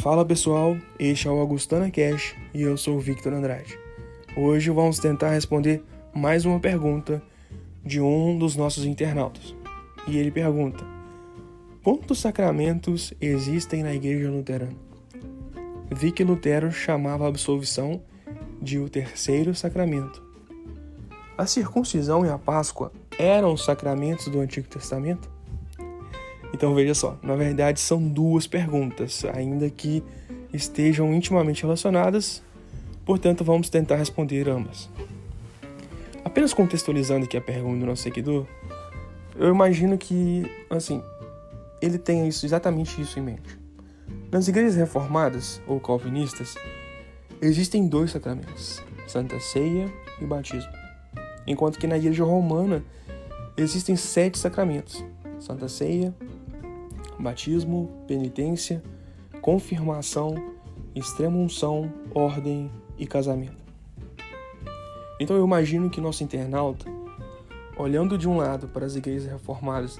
Fala pessoal, este é o Augustana Cash e eu sou o Victor Andrade. Hoje vamos tentar responder mais uma pergunta de um dos nossos internautas. E ele pergunta: quantos sacramentos existem na Igreja Luterana? Vi que Lutero chamava a absolvição de o terceiro sacramento. A circuncisão e a Páscoa eram os sacramentos do Antigo Testamento? Então veja só, na verdade são duas perguntas, ainda que estejam intimamente relacionadas, portanto vamos tentar responder ambas. Apenas contextualizando aqui a pergunta do nosso seguidor, eu imagino que, ele tenha exatamente isso em mente. Nas igrejas reformadas ou calvinistas, existem dois sacramentos, Santa Ceia e Batismo, enquanto que na igreja romana existem 7 sacramentos, Santa Ceia, Batismo, Penitência, Confirmação, Extrema-unção, Ordem e Casamento. Então eu imagino que nosso internauta, olhando de um lado para as igrejas reformadas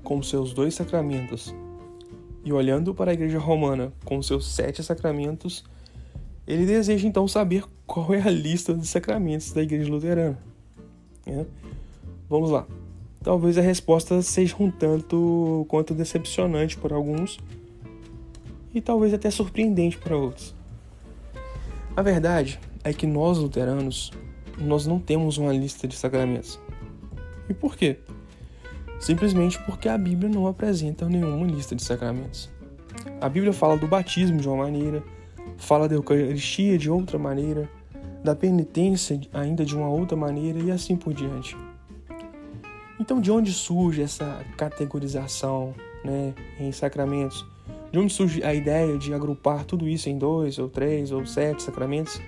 com seus 2 sacramentos e olhando para a igreja romana com seus 7 sacramentos, ele deseja então saber qual é a lista de sacramentos da igreja luterana. Vamos lá. Talvez a resposta seja um tanto quanto decepcionante para alguns e talvez até surpreendente para outros. A verdade é que nós luteranos, nós não temos uma lista de sacramentos. E por quê? Simplesmente porque a Bíblia não apresenta nenhuma lista de sacramentos. A Bíblia fala do batismo de uma maneira, fala da Eucaristia de outra maneira, da penitência ainda de uma outra maneira e assim por diante. Então, de onde surge essa categorização, em sacramentos? De onde surge a ideia de agrupar tudo isso em 2, ou 3, ou 7 sacramentos?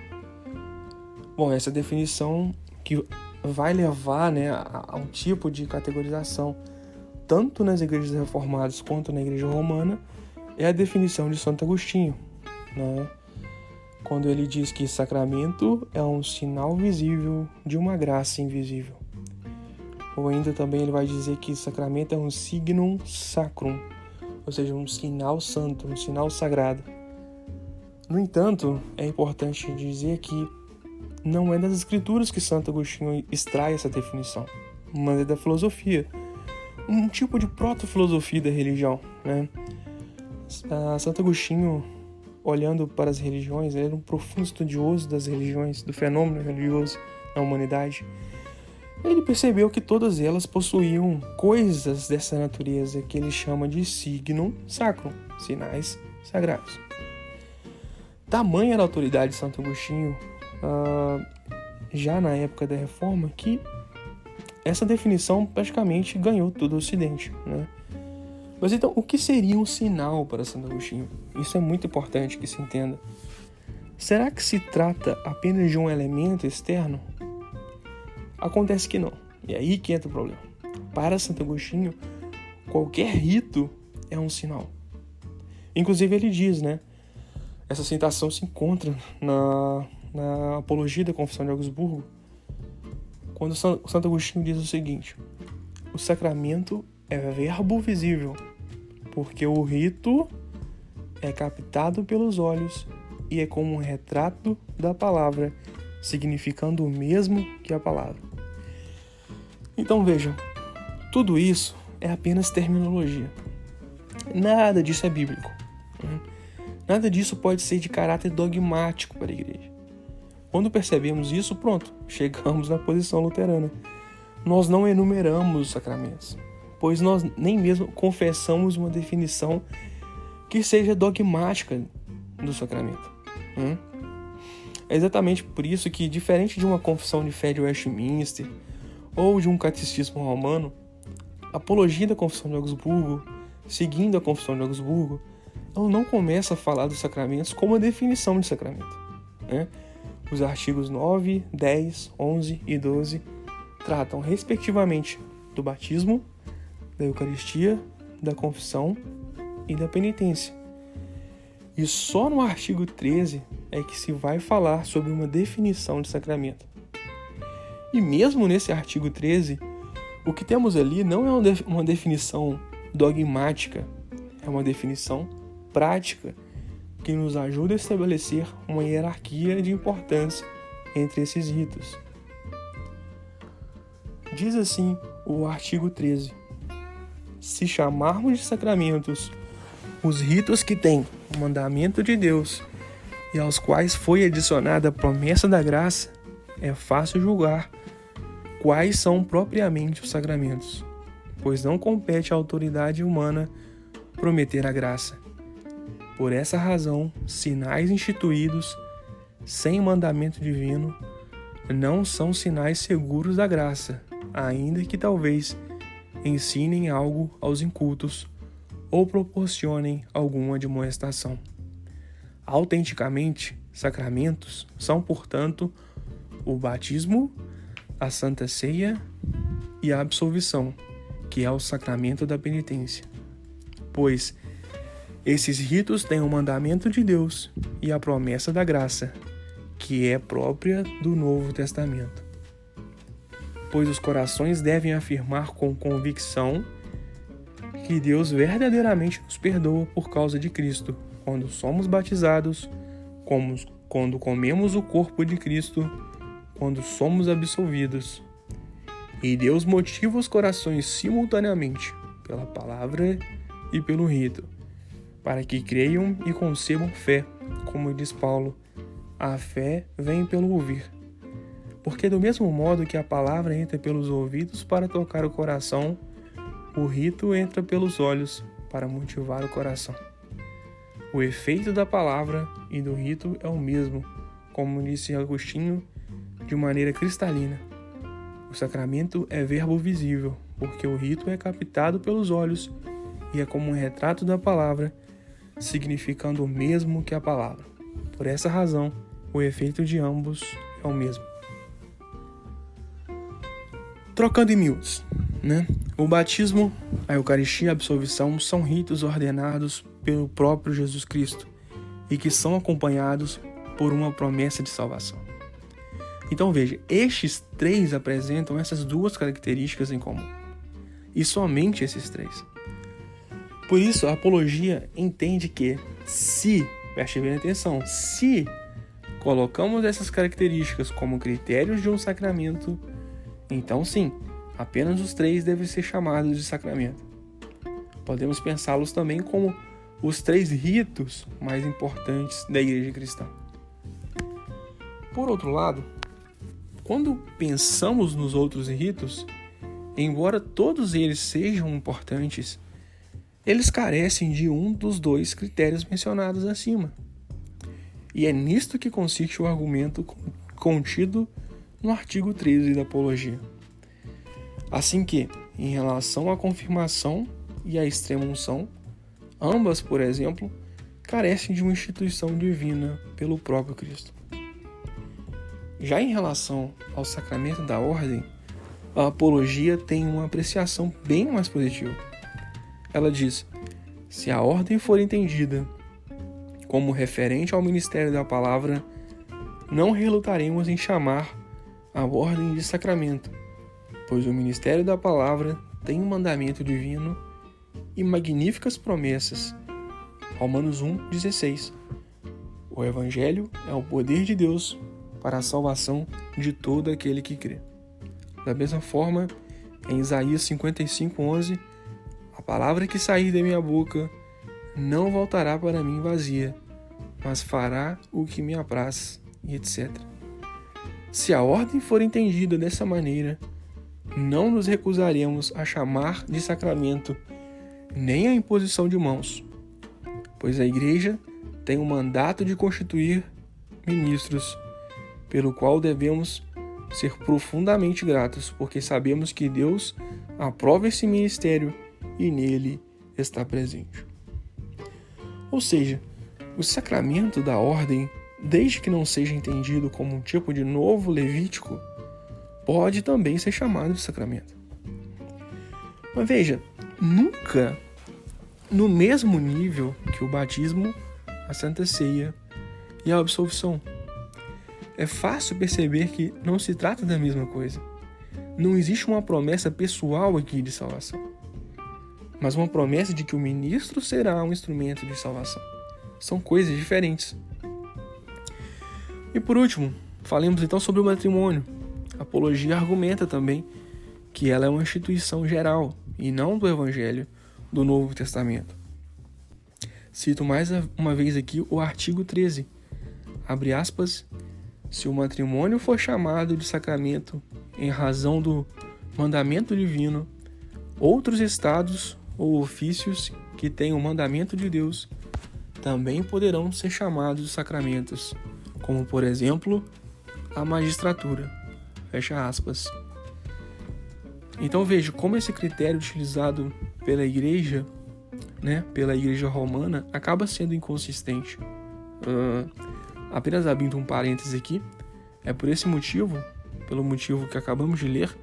Bom, essa definição que vai levar a um tipo de categorização, tanto nas igrejas reformadas quanto na igreja romana, é a definição de Santo Agostinho, quando ele diz que sacramento é um sinal visível de uma graça invisível. Ou ainda também ele vai dizer que sacramento é um signum sacrum, ou seja, um sinal santo, um sinal sagrado. No entanto, é importante dizer que não é das escrituras que Santo Agostinho extrai essa definição, mas é da filosofia, um tipo de proto-filosofia da religião. Santo Agostinho, olhando para as religiões, ele era um profundo estudioso das religiões, do fenômeno religioso na humanidade. Ele percebeu que todas elas possuíam coisas dessa natureza que ele chama de signum sacrum, sinais sagrados. Tamanha era a autoridade de Santo Agostinho, já na época da Reforma, que essa definição praticamente ganhou todo o Ocidente. Mas então, o que seria um sinal para Santo Agostinho? Isso é muito importante que se entenda. Será que se trata apenas de um elemento externo? Acontece que não. E aí que entra o problema. Para Santo Agostinho, qualquer rito é um sinal. Inclusive ele diz, essa citação se encontra na Apologia da Confissão de Augsburgo, quando Santo Agostinho diz o seguinte: o sacramento é verbo visível, porque o rito é captado pelos olhos e é como um retrato da palavra, significando o mesmo que a palavra. Então vejam, tudo isso é apenas terminologia. Nada disso é bíblico. Nada disso pode ser de caráter dogmático para a igreja. Quando percebemos isso, pronto, chegamos na posição luterana. Nós não enumeramos os sacramentos, pois nós nem mesmo confessamos uma definição que seja dogmática do sacramento. É exatamente por isso que, diferente de uma confissão de fé de Westminster ou de um catecismo romano, a Apologia da Confissão de Augsburgo, seguindo a Confissão de Augsburgo, ela não começa a falar dos sacramentos como a definição de sacramento. Os artigos 9, 10, 11 e 12 tratam, respectivamente, do batismo, da Eucaristia, da confissão e da penitência. E só no artigo 13 é que se vai falar sobre uma definição de sacramento. E mesmo nesse artigo 13, o que temos ali não é uma definição dogmática, é uma definição prática que nos ajuda a estabelecer uma hierarquia de importância entre esses ritos. Diz assim o artigo 13: se chamarmos de sacramentos os ritos que têm o mandamento de Deus e aos quais foi adicionada a promessa da graça, é fácil julgar quais são propriamente os sacramentos, pois não compete à autoridade humana prometer a graça. Por essa razão, sinais instituídos sem mandamento divino não são sinais seguros da graça, ainda que talvez ensinem algo aos incultos ou proporcionem alguma admoestação. Autenticamente, sacramentos são, portanto, o batismo, a Santa Ceia e a absolvição, que é o sacramento da penitência. Pois esses ritos têm o mandamento de Deus e a promessa da graça, que é própria do Novo Testamento. Pois os corações devem afirmar com convicção que Deus verdadeiramente nos perdoa por causa de Cristo, quando somos batizados, quando comemos o corpo de Cristo, quando somos absolvidos. E Deus motiva os corações simultaneamente, pela palavra e pelo rito, para que creiam e concebam fé, como diz Paulo, a fé vem pelo ouvir. Porque do mesmo modo que a palavra entra pelos ouvidos para tocar o coração, o rito entra pelos olhos para motivar o coração. O efeito da palavra e do rito é o mesmo, como disse Agostinho de maneira cristalina. O sacramento é verbo visível, porque o rito é captado pelos olhos e é como um retrato da palavra, significando o mesmo que a palavra. Por essa razão, o efeito de ambos é o mesmo. Trocando em miúdos, O batismo, a Eucaristia e a absolvição são ritos ordenados pelo próprio Jesus Cristo e que são acompanhados por uma promessa de salvação. Então veja, estes três apresentam essas duas características em comum. E somente esses três. Por isso, a apologia entende que preste bem atenção, se colocamos essas características como critérios de um sacramento, então sim, apenas os três devem ser chamados de sacramento. Podemos pensá-los também como os três ritos mais importantes da Igreja cristã. Por outro lado, quando pensamos nos outros ritos, embora todos eles sejam importantes, eles carecem de um dos dois critérios mencionados acima. E é nisto que consiste o argumento contido no artigo 13 da Apologia. Assim que, em relação à confirmação e à extrema-unção, ambas, por exemplo, carecem de uma instituição divina pelo próprio Cristo. Já em relação ao sacramento da ordem, a Apologia tem uma apreciação bem mais positiva. Ela diz: se a ordem for entendida como referente ao ministério da palavra, não relutaremos em chamar a ordem de sacramento, pois o ministério da palavra tem um mandamento divino e magníficas promessas. Romanos 1,16. O Evangelho é o poder de Deus para a salvação de todo aquele que crê. Da mesma forma, em Isaías 55,11, a palavra que sair da minha boca não voltará para mim vazia, mas fará o que me apraz, e etc. Se a ordem for entendida dessa maneira, não nos recusaremos a chamar de sacramento nem a imposição de mãos, pois a Igreja tem o mandato de constituir ministros, pelo qual devemos ser profundamente gratos, porque sabemos que Deus aprova esse ministério e nele está presente. Ou seja, o sacramento da ordem, desde que não seja entendido como um tipo de novo levítico, pode também ser chamado de sacramento. Mas veja, nunca no mesmo nível que o batismo, a Santa Ceia e a absolvição. É fácil perceber que não se trata da mesma coisa. Não existe uma promessa pessoal aqui de salvação, mas uma promessa de que o ministro será um instrumento de salvação. São coisas diferentes. E por último, falemos então sobre o matrimônio. A apologia argumenta também que ela é uma instituição geral e não do Evangelho do Novo Testamento. Cito mais uma vez aqui o artigo 13, abre aspas, se o matrimônio for chamado de sacramento em razão do mandamento divino, outros estados ou ofícios que têm o mandamento de Deus também poderão ser chamados de sacramentos, como por exemplo, a magistratura. Fecha aspas. Então veja como esse critério utilizado pela igreja, pela igreja romana, acaba sendo inconsistente. Apenas abrindo um parêntese aqui, é por esse motivo, pelo motivo que acabamos de ler,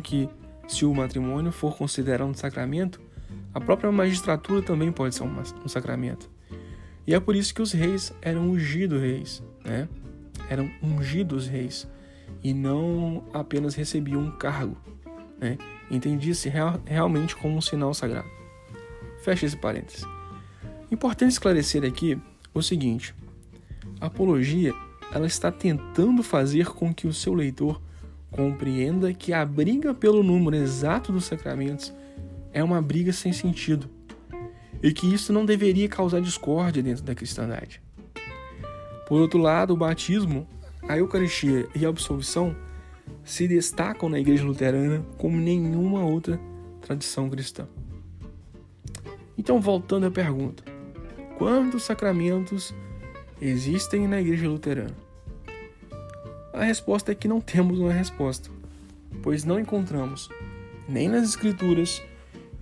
que se o matrimônio for considerado um sacramento, a própria magistratura também pode ser um sacramento. E é por isso que os reis eram ungidos reis, eram ungidos reis, e não apenas recebiam um cargo, entendia-se realmente como um sinal sagrado. Fecha esse parênteses. Importante esclarecer aqui o seguinte: a apologia, ela está tentando fazer com que o seu leitor compreenda que a briga pelo número exato dos sacramentos é uma briga sem sentido e que isso não deveria causar discórdia dentro da cristandade. Por outro lado, o batismo, a Eucaristia e a absolvição se destacam na Igreja Luterana como nenhuma outra tradição cristã. Então, voltando à pergunta: quantos sacramentos existem na Igreja Luterana? A resposta é que não temos uma resposta, pois não encontramos, nem nas Escrituras,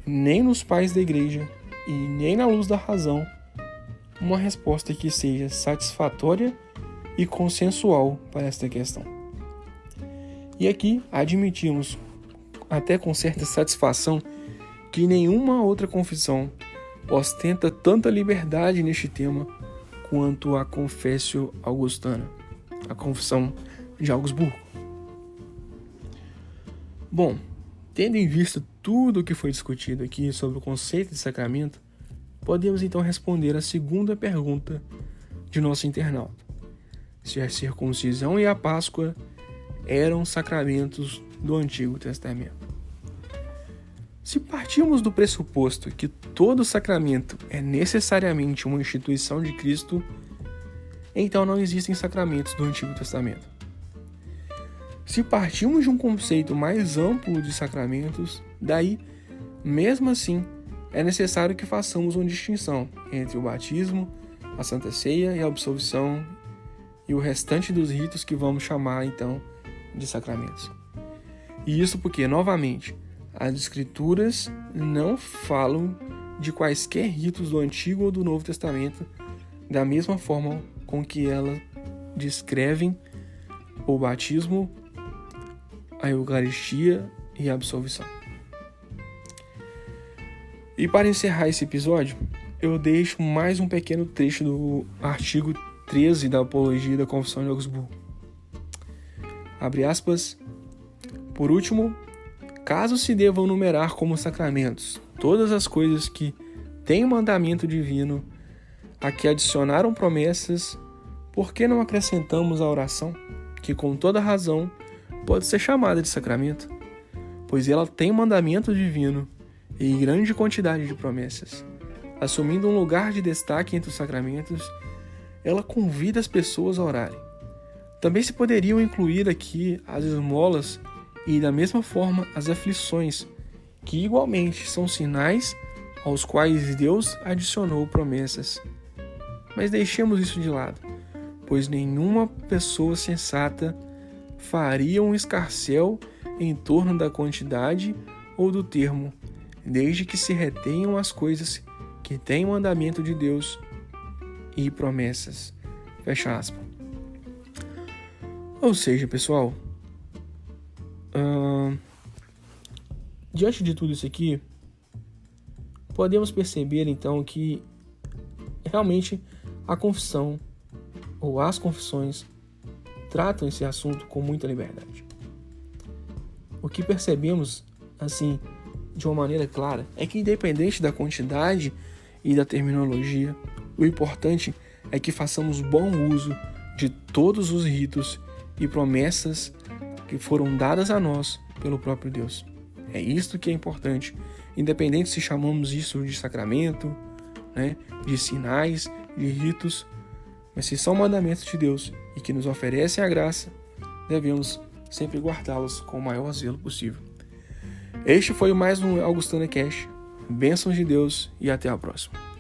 nem nos pais da Igreja e nem na luz da razão, uma resposta que seja satisfatória e consensual para esta questão. E aqui admitimos, até com certa satisfação, que nenhuma outra confissão ostenta tanta liberdade neste tema quanto a Confessio Augustana, a Confissão de Augsburgo. Bom, tendo em vista tudo o que foi discutido aqui sobre o conceito de sacramento, podemos então responder a segunda pergunta de nosso internauta: se a circuncisão e a Páscoa eram sacramentos do Antigo Testamento. Se partirmos do pressuposto que todo sacramento é necessariamente uma instituição de Cristo, então não existem sacramentos do Antigo Testamento. Se partirmos de um conceito mais amplo de sacramentos, daí, mesmo assim, é necessário que façamos uma distinção entre o batismo, a Santa Ceia e a absolvição e o restante dos ritos que vamos chamar, então, de sacramentos. E isso porque, novamente, as Escrituras não falam de quaisquer ritos do Antigo ou do Novo Testamento da mesma forma com que elas descrevem o batismo, a Eucaristia e a absolvição. E para encerrar esse episódio, eu deixo mais um pequeno trecho do artigo 13 da Apologia da Confissão de Augsburgo. Abre aspas. Por último, caso se devam numerar como sacramentos todas as coisas que têm o mandamento divino, a que adicionaram promessas, por que não acrescentamos a oração, que com toda razão pode ser chamada de sacramento, pois ela tem mandamento divino e grande quantidade de promessas. Assumindo um lugar de destaque entre os sacramentos, ela convida as pessoas a orarem. Também se poderiam incluir aqui as esmolas e, da mesma forma, as aflições, que igualmente são sinais aos quais Deus adicionou promessas. Mas deixemos isso de lado, pois nenhuma pessoa sensata faria um escarcéu em torno da quantidade ou do termo, desde que se retenham as coisas que têm mandamento de Deus e promessas. Fecha aspas. Ou seja, pessoal, diante de tudo isso aqui, podemos perceber então que realmente a confissão ou as confissões tratam esse assunto com muita liberdade. O que percebemos, assim, de uma maneira clara, é que independente da quantidade e da terminologia, O importante é que façamos bom uso de todos os ritos e promessas que foram dadas a nós pelo próprio Deus. É isto que é importante, independente se chamamos isso de sacramento, né, de sinais, de ritos, mas se são mandamentos de Deus e que nos oferecem a graça, devemos sempre guardá-los com o maior zelo possível. Este foi mais um Augustana Cast. Bênçãos de Deus e até a próxima.